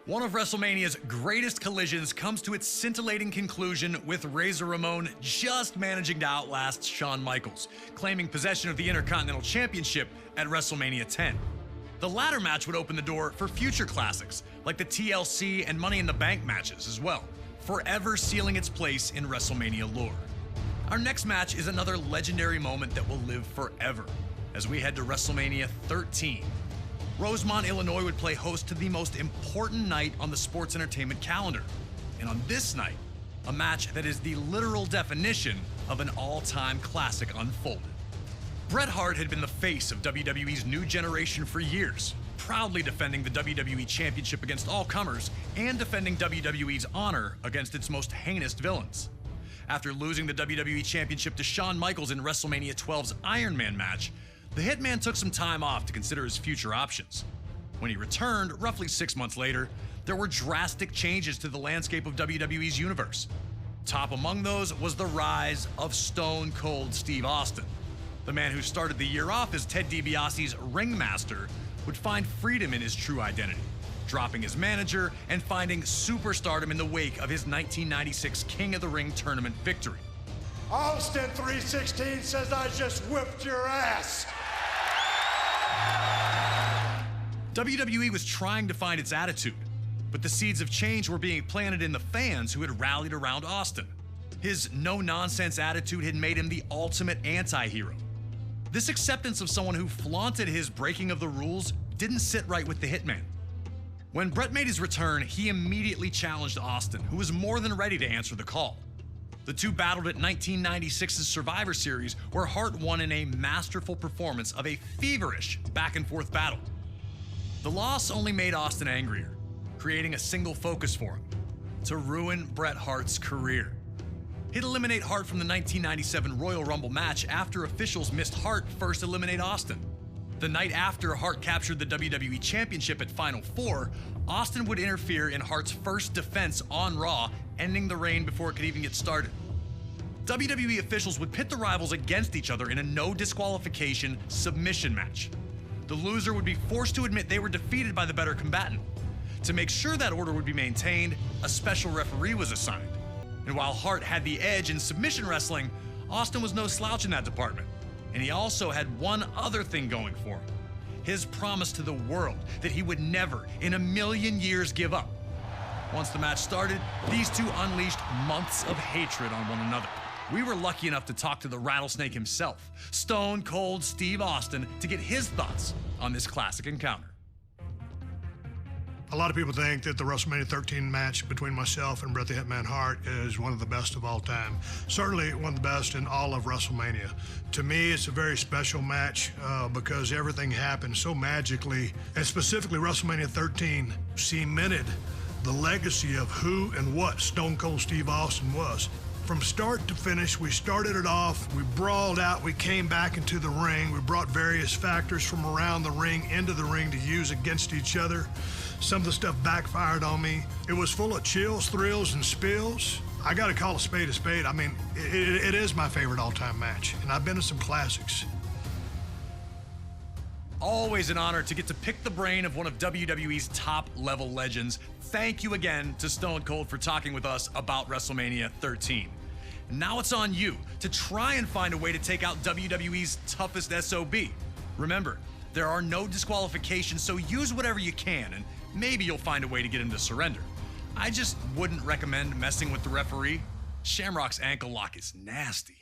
One of WrestleMania's greatest collisions comes to its scintillating conclusion with Razor Ramon just managing to outlast Shawn Michaels, claiming possession of the Intercontinental Championship at WrestleMania 10. The latter match would open the door for future classics, like the TLC and Money in the Bank matches as well, forever sealing its place in WrestleMania lore. Our next match is another legendary moment that will live forever, as we head to WrestleMania 13. Rosemont, Illinois would play host to the most important night on the sports entertainment calendar. And on this night, a match that is the literal definition of an all-time classic unfolded. Bret Hart had been the face of WWE's new generation for years, proudly defending the WWE Championship against all comers and defending WWE's honor against its most heinous villains. After losing the WWE Championship to Shawn Michaels in WrestleMania 12's Iron Man match, the Hitman took some time off to consider his future options. When he returned, roughly 6 months later, there were drastic changes to the landscape of WWE's universe. Top among those was the rise of Stone Cold Steve Austin. The man who started the year off as Ted DiBiase's ringmaster would find freedom in his true identity, dropping his manager and finding superstardom in the wake of his 1996 King of the Ring tournament victory. Austin 316 says I just whipped your ass. WWE was trying to find its attitude, but the seeds of change were being planted in the fans who had rallied around Austin. His no-nonsense attitude had made him the ultimate anti-hero. This acceptance of someone who flaunted his breaking of the rules didn't sit right with the Hitman. When Bret made his return, he immediately challenged Austin, who was more than ready to answer the call. The two battled at 1996's Survivor Series, where Hart won in a masterful performance of a feverish back-and-forth battle. The loss only made Austin angrier, creating a single focus for him: to ruin Bret Hart's career. He'd eliminate Hart from the 1997 Royal Rumble match after officials missed Hart first eliminate Austin. The night after Hart captured the WWE Championship at Final Four, Austin would interfere in Hart's first defense on Raw, ending the reign before it could even get started. WWE officials would pit the rivals against each other in a no disqualification submission match. The loser would be forced to admit they were defeated by the better combatant. To make sure that order would be maintained, a special referee was assigned. And while Hart had the edge in submission wrestling, Austin was no slouch in that department. And he also had one other thing going for him: his promise to the world that he would never in a million years give up. Once the match started, these two unleashed months of hatred on one another. We were lucky enough to talk to the Rattlesnake himself, Stone Cold Steve Austin, to get his thoughts on this classic encounter. A lot of people think that the WrestleMania 13 match between myself and Bret the Hitman Hart is one of the best of all time. Certainly one of the best in all of WrestleMania. To me, it's a very special match because everything happened so magically, and specifically WrestleMania 13 cemented the legacy of who and what Stone Cold Steve Austin was. From start to finish, we started it off, we brawled out, we came back into the ring, we brought various factors from around the ring into the ring to use against each other. Some of the stuff backfired on me. It was full of chills, thrills, and spills. I gotta call a spade a spade. I mean, it is my favorite all-time match, and I've been to some classics. Always an honor to get to pick the brain of one of WWE's top-level legends. Thank you again to Stone Cold for talking with us about WrestleMania 13. Now it's on you to try and find a way to take out WWE's toughest SOB. Remember, there are no disqualifications, so use whatever you can, and maybe you'll find a way to get him to surrender. I just wouldn't recommend messing with the referee. Shamrock's ankle lock is nasty.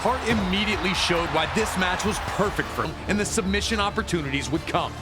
Hart immediately showed why this match was perfect for him, and the submission opportunities would come.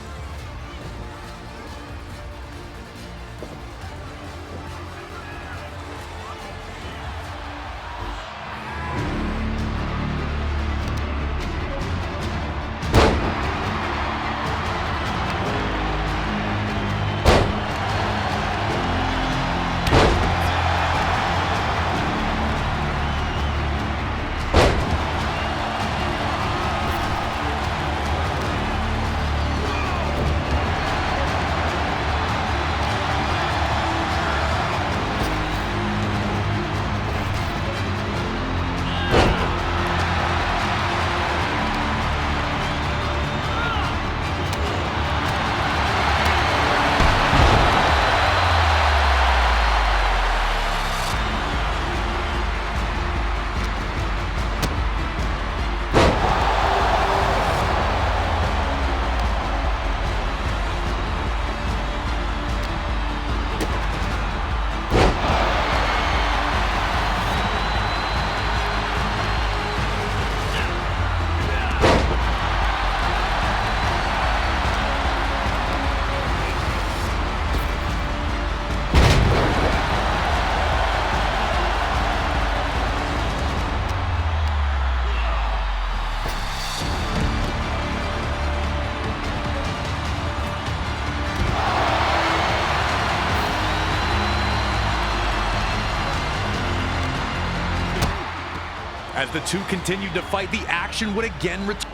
As the two continued to fight, the action would again return.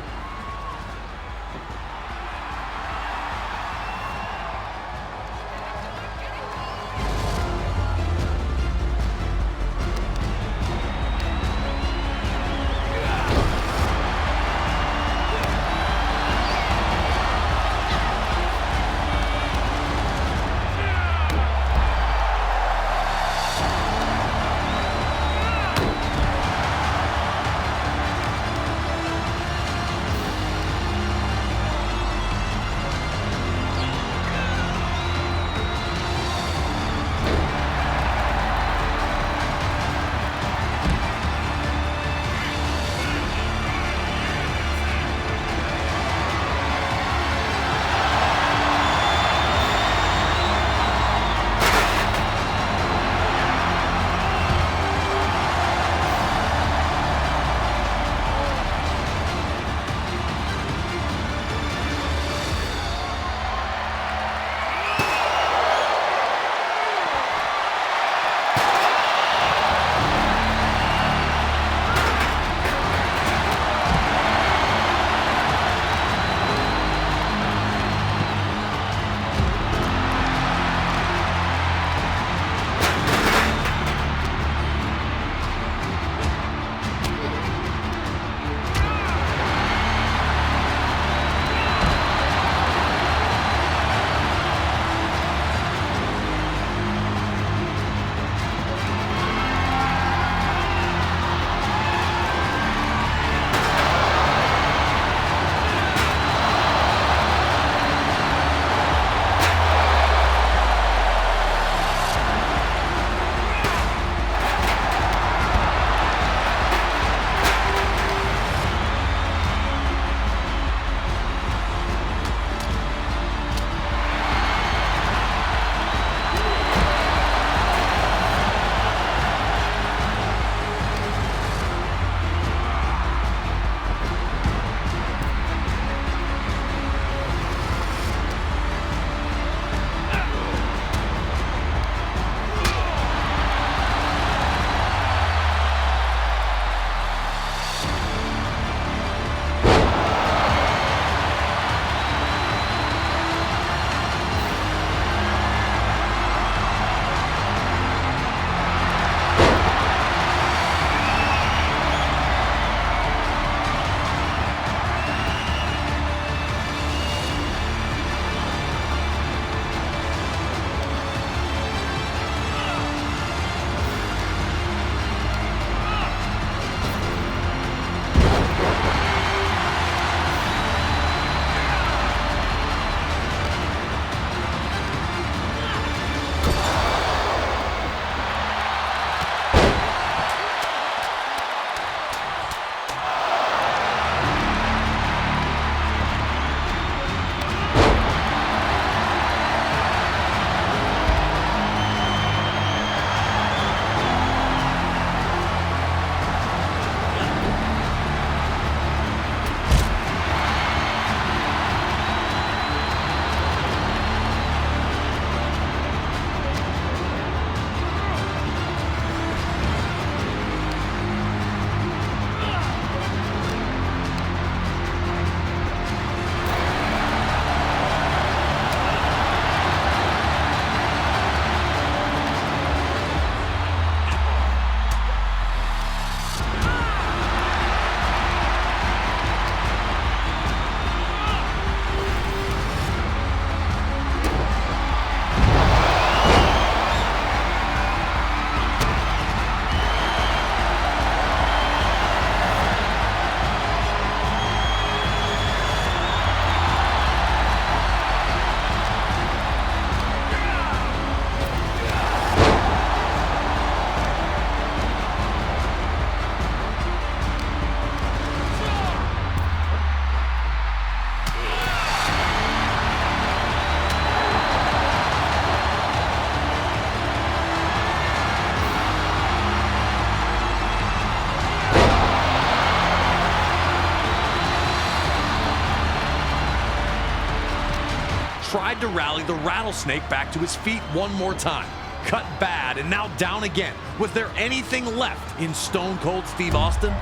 tried to rally the Rattlesnake back to his feet one more time. Cut bad and now down again. Was there anything left in Stone Cold Steve Austin?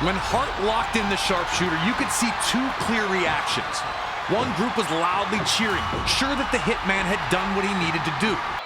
When Hart locked in the sharpshooter, you could see two clear reactions. One group was loudly cheering, sure that the Hitman had done what he needed to do.